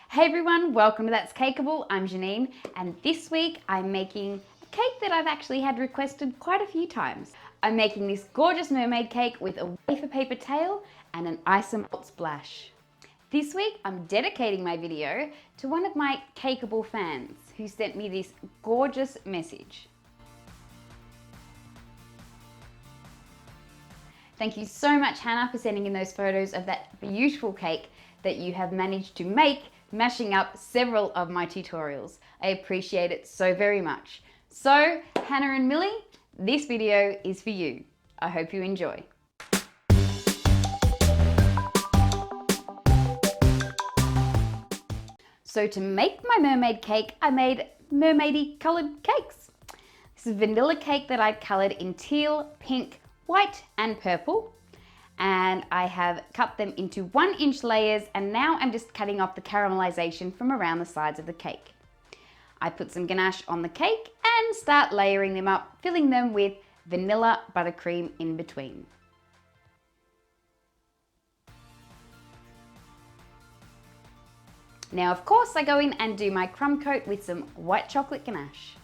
Hey everyone, welcome to That's Cakeable. I'm Janine, and this week I'm making a cake that I've actually had requested quite a few times. I'm making this gorgeous mermaid cake with a wafer paper tail and an isomalt splash. This week I'm dedicating my video to one of my Cakeable fans who sent me this gorgeous message. Thank you so much, Hannah, for sending in those photos of that beautiful cake that you have managed to make, mashing up several of my tutorials. I appreciate it so very much. So, Hannah and Millie, this video is for you. I hope you enjoy. So to make my mermaid cake, I made mermaidy coloured cakes. This is vanilla cake that I coloured in teal, pink, white and purple, and I have cut them into 1-inch layers, and now I'm just cutting off the caramelization from around the sides of the cake. I put some ganache on the cake and start layering them up, filling them with vanilla buttercream in between. Now of course I go in and do my crumb coat with some white chocolate ganache.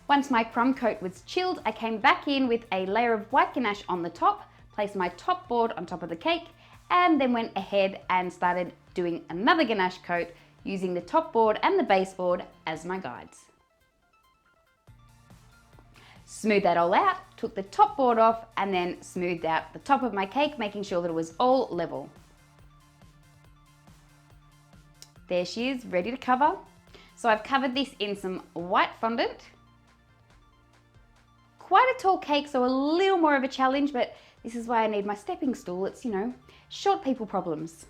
Once my crumb coat was chilled, I came back in with a layer of white ganache on the top, placed my top board on top of the cake, and then went ahead and started doing another ganache coat using the top board and the base board as my guides. Smoothed that all out, took the top board off, and then smoothed out the top of my cake, making sure that it was all level. There she is, ready to cover. So I've covered this in some white fondant. Quite a tall cake, so a little more of a challenge, but this is why I need my stepping stool. It's, short people problems.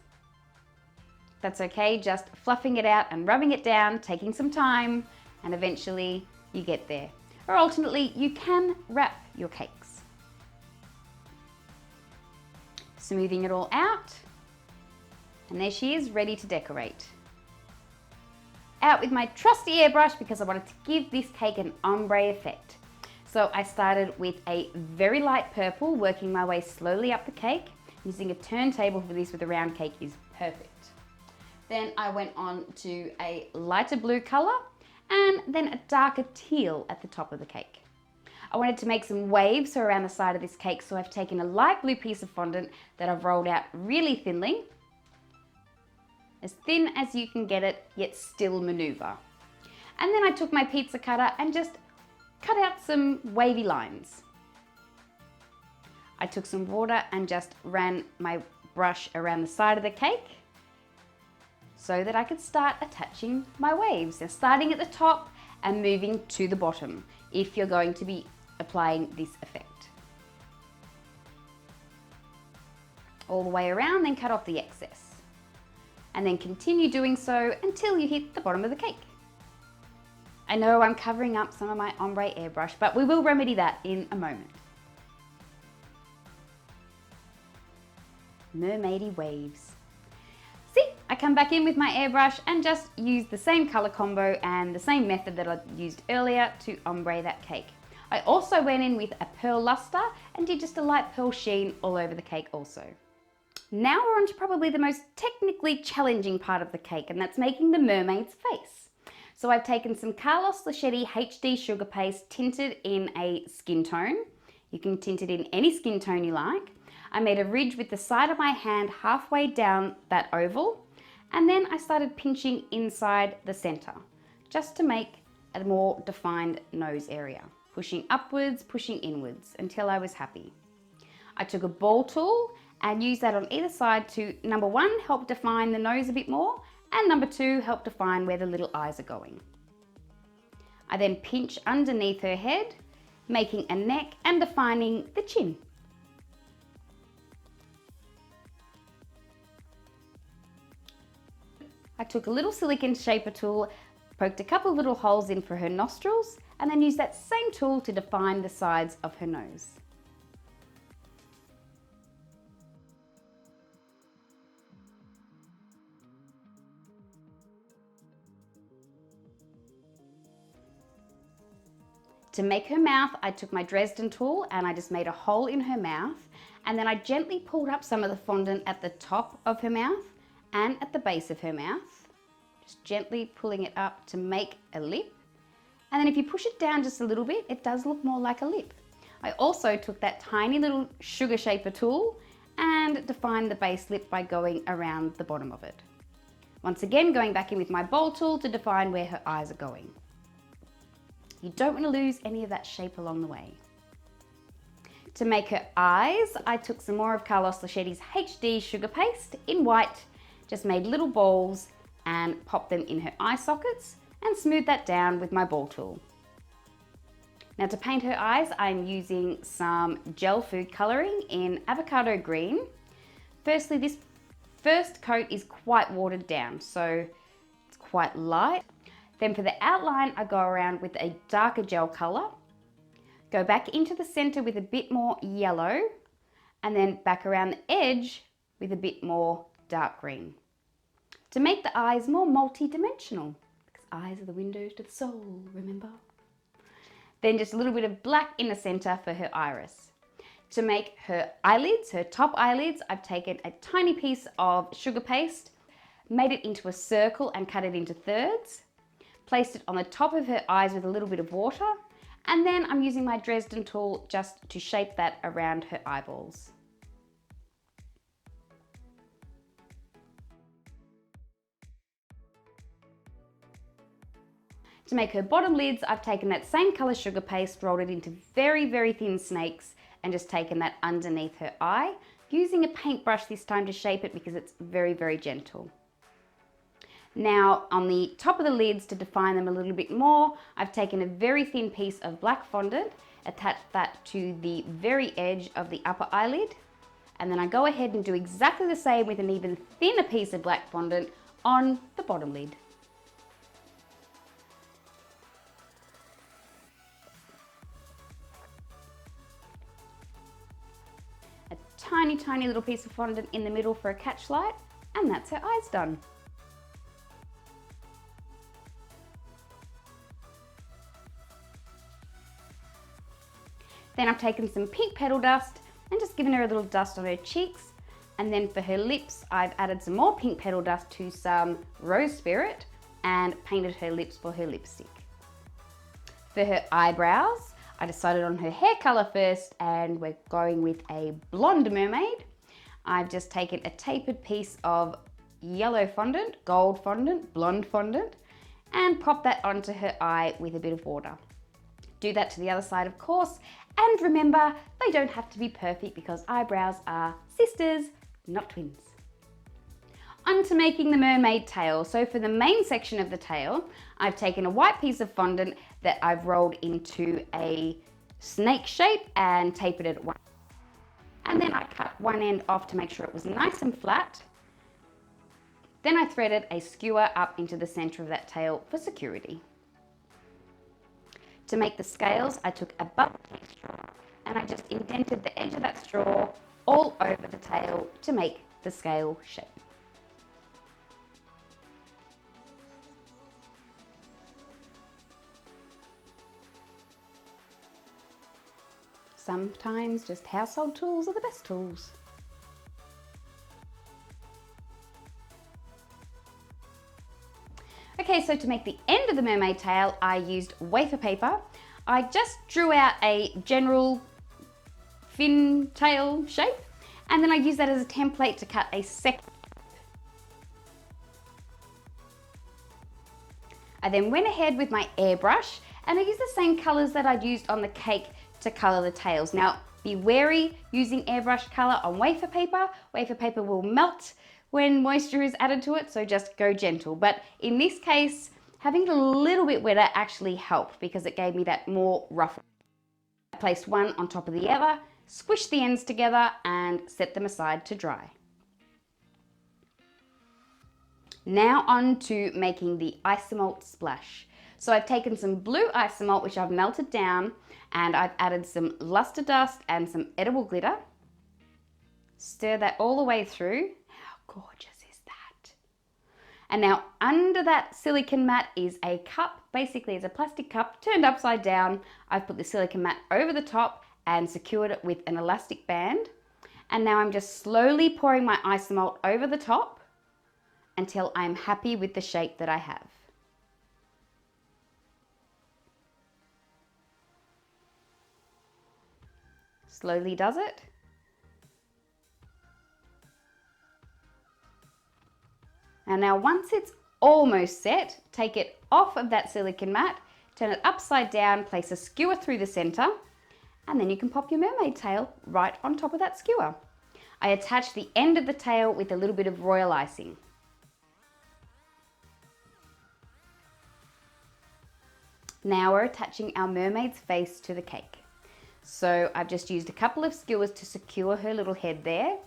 That's okay, just fluffing it out and rubbing it down, taking some time, and eventually you get there. Or alternately, you can wrap your cakes. Smoothing it all out, and there she is, ready to decorate. Out with my trusty airbrush because I wanted to give this cake an ombre effect. So I started with a very light purple, working my way slowly up the cake. Using a turntable for this with a round cake is perfect. Then I went on to a lighter blue color and then a darker teal at the top of the cake. I wanted to make some waves around the side of this cake, so I've taken a light blue piece of fondant that I've rolled out really thinly, as thin as you can get it, yet still maneuver. And then I took my pizza cutter and just cut out some wavy lines. I took some water and just ran my brush around the side of the cake so that I could start attaching my waves. So starting at the top and moving to the bottom if you're going to be applying this effect. All the way around, then cut off the excess. And then continue doing so until you hit the bottom of the cake. I know I'm covering up some of my ombre airbrush, but we will remedy that in a moment. Mermaidy waves. See, I come back in with my airbrush and just use the same color combo and the same method that I used earlier to ombre that cake. I also went in with a pearl luster and did just a light pearl sheen all over the cake also. Now we're on to probably the most technically challenging part of the cake, and that's making the mermaid's face. So I've taken some Carlos Laschetti HD Sugar Paste tinted in a skin tone. You can tint it in any skin tone you like. I made a ridge with the side of my hand halfway down that oval, and then I started pinching inside the center, just to make a more defined nose area. Pushing upwards, pushing inwards, until I was happy. I took a ball tool and used that on either side to, number one, help define the nose a bit more, and number two, help define where the little eyes are going. I then pinch underneath her head, making a neck and defining the chin. I took a little silicone shaper tool, poked a couple of little holes in for her nostrils, and then used that same tool to define the sides of her nose. To make her mouth, I took my Dresden tool and I just made a hole in her mouth, And then I gently pulled up some of the fondant at the top of her mouth and at the base of her mouth. Just gently pulling it up to make a lip. And then if you push it down just a little bit, it does look more like a lip. I also took that tiny little sugar shaper tool and defined the base lip by going around the bottom of it. Once again, going back in with my bowl tool to define where her eyes are going. You don't want to lose any of that shape along the way. To make her eyes, I took some more of Carlos Lachetti's HD sugar paste in white, just made little balls and popped them in her eye sockets and smoothed that down with my ball tool. Now to paint her eyes, I'm using some gel food colouring in avocado green. Firstly, this first coat is quite watered down, so it's quite light. Then for the outline, I go around with a darker gel colour, go back into the centre with a bit more yellow, and then back around the edge with a bit more dark green. To make the eyes more multi-dimensional, because eyes are the windows to the soul, remember? Then just a little bit of black in the center for her iris. To make her eyelids, her top eyelids, I've taken a tiny piece of sugar paste, made it into a circle and cut it into thirds, placed it on the top of her eyes with a little bit of water, and then I'm using my Dresden tool just to shape that around her eyeballs. To make her bottom lids, I've taken that same colour sugar paste, rolled it into very, very thin snakes and just taken that underneath her eye, using a paintbrush this time to shape it because it's very, very gentle. Now on the top of the lids, to define them a little bit more, I've taken a very thin piece of black fondant, attached that to the very edge of the upper eyelid, and then I go ahead and do exactly the same with an even thinner piece of black fondant on the bottom lid. Tiny, tiny little piece of fondant in the middle for a catch light, and that's her eyes done. Then I've taken some pink petal dust and just given her a little dust on her cheeks, and then for her lips, I've added some more pink petal dust to some rose spirit and painted her lips for her lipstick. For her eyebrows, I decided on her hair colour first, and we're going with a blonde mermaid. I've just taken a tapered piece of yellow fondant, gold fondant, blonde fondant, and pop that onto her eye with a bit of water. Do that to the other side, of course, and remember, they don't have to be perfect because eyebrows are sisters, not twins. On to making the mermaid tail. So for the main section of the tail, I've taken a white piece of fondant that I've rolled into a snake shape and tapered it at one. And then I cut one end off to make sure it was nice and flat. Then I threaded a skewer up into the center of that tail for security. To make the scales, I took a bubble tea straw and I just indented the edge of that straw all over the tail to make the scale shape. Sometimes just household tools are the best tools. Okay, so to make the end of the mermaid tail, I used wafer paper. I just drew out a general fin tail shape, and then I used that as a template to cut a second. I then went ahead with my airbrush and I used the same colors that I'd used on the cake to color the tails. Now, be wary using airbrush color on wafer paper. Wafer paper will melt when moisture is added to it, so just go gentle. But in this case, having it a little bit wetter actually helped because it gave me that more rough. I placed one on top of the other, squished the ends together and set them aside to dry. Now on to making the isomalt splash. So I've taken some blue isomalt, which I've melted down, and I've added some luster dust and some edible glitter. Stir that all the way through. How gorgeous is that? And now under that silicone mat is a cup, basically it's a plastic cup turned upside down. I've put the silicone mat over the top and secured it with an elastic band. And now I'm just slowly pouring my isomalt over the top until I'm happy with the shape that I have. Slowly does it. And now once it's almost set, take it off of that silicone mat, turn it upside down, place a skewer through the center, and then you can pop your mermaid tail right on top of that skewer. I attach the end of the tail with a little bit of royal icing. Now we're attaching our mermaid's face to the cake. So I've just used a couple of skewers to secure her little head there.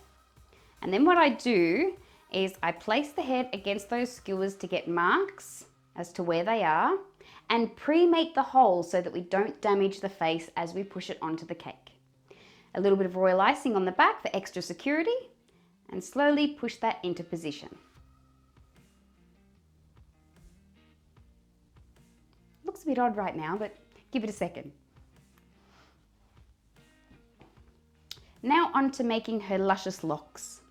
And then what I do is I place the head against those skewers to get marks as to where they are and pre-make the holes so that we don't damage the face as we push it onto the cake. A little bit of royal icing on the back for extra security and slowly push that into position. Looks a bit odd right now, but give it a second. Now on to making her luscious locks.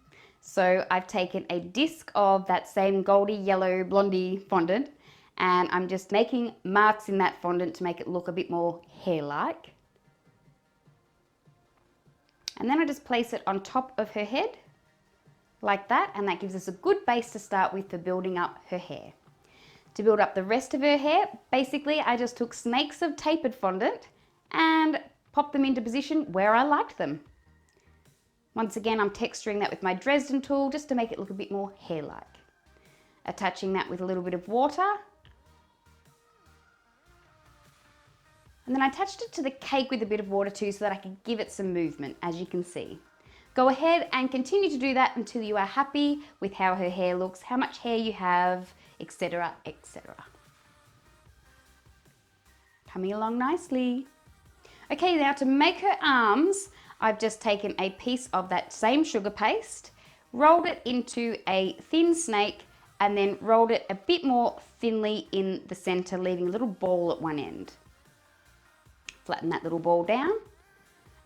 So I've taken a disc of that same goldy yellow blondie fondant and I'm just making marks in that fondant to make it look a bit more hair-like. And then I just place it on top of her head like that, and that gives us a good base to start with for building up her hair. To build up the rest of her hair, basically I just took snakes of tapered fondant and popped them into position where I liked them. Once again, I'm texturing that with my Dresden tool just to make it look a bit more hair-like. Attaching that with a little bit of water. And then I attached it to the cake with a bit of water too so that I could give it some movement, as you can see. Go ahead and continue to do that until you are happy with how her hair looks, how much hair you have, etc, etc. Coming along nicely. Okay, now to make her arms, I've just taken a piece of that same sugar paste, rolled it into a thin snake, and then rolled it a bit more thinly in the center, leaving a little ball at one end. Flatten that little ball down,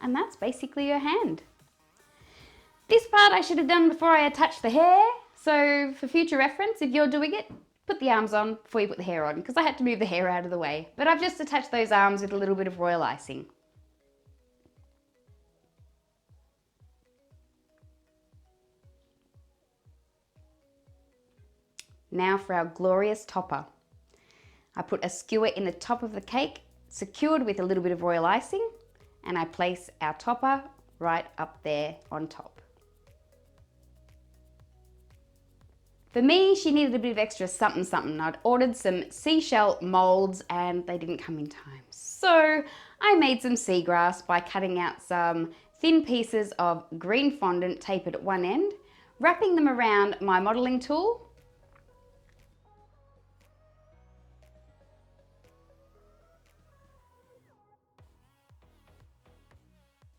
and that's basically your hand. This part I should have done before I attached the hair, so for future reference, if you're doing it, put the arms on before you put the hair on, because I had to move the hair out of the way. But I've just attached those arms with a little bit of royal icing. Now for our glorious topper. I put a skewer in the top of the cake, secured with a little bit of royal icing, and I place our topper right up there on top. For me, she needed a bit of extra something something. I'd ordered some seashell molds and they didn't come in time. So I made some seagrass by cutting out some thin pieces of green fondant tapered at one end, wrapping them around my modeling tool,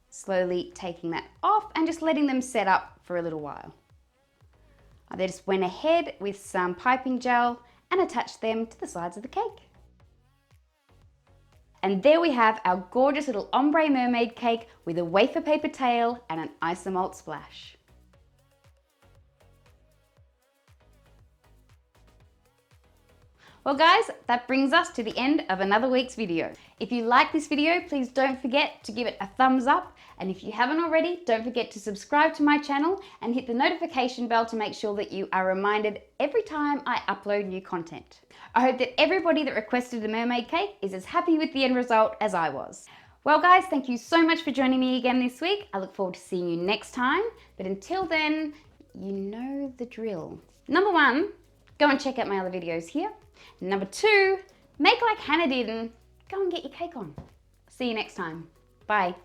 slowly taking that off and just letting them set up for a little while. I then just went ahead with some piping gel and attached them to the sides of the cake. And there we have our gorgeous little ombre mermaid cake with a wafer paper tail and an isomalt splash. Well guys, that brings us to the end of another week's video. If you like this video, please don't forget to give it a thumbs up. And if you haven't already, don't forget to subscribe to my channel and hit the notification bell to make sure that you are reminded every time I upload new content. I hope that everybody that requested a mermaid cake is as happy with the end result as I was. Well guys, thank you so much for joining me again this week. I look forward to seeing you next time. But until then, you know the drill. Number 1, go and check out my other videos here. Number 2, make like Hannah did and go and get your cake on. See you next time. Bye.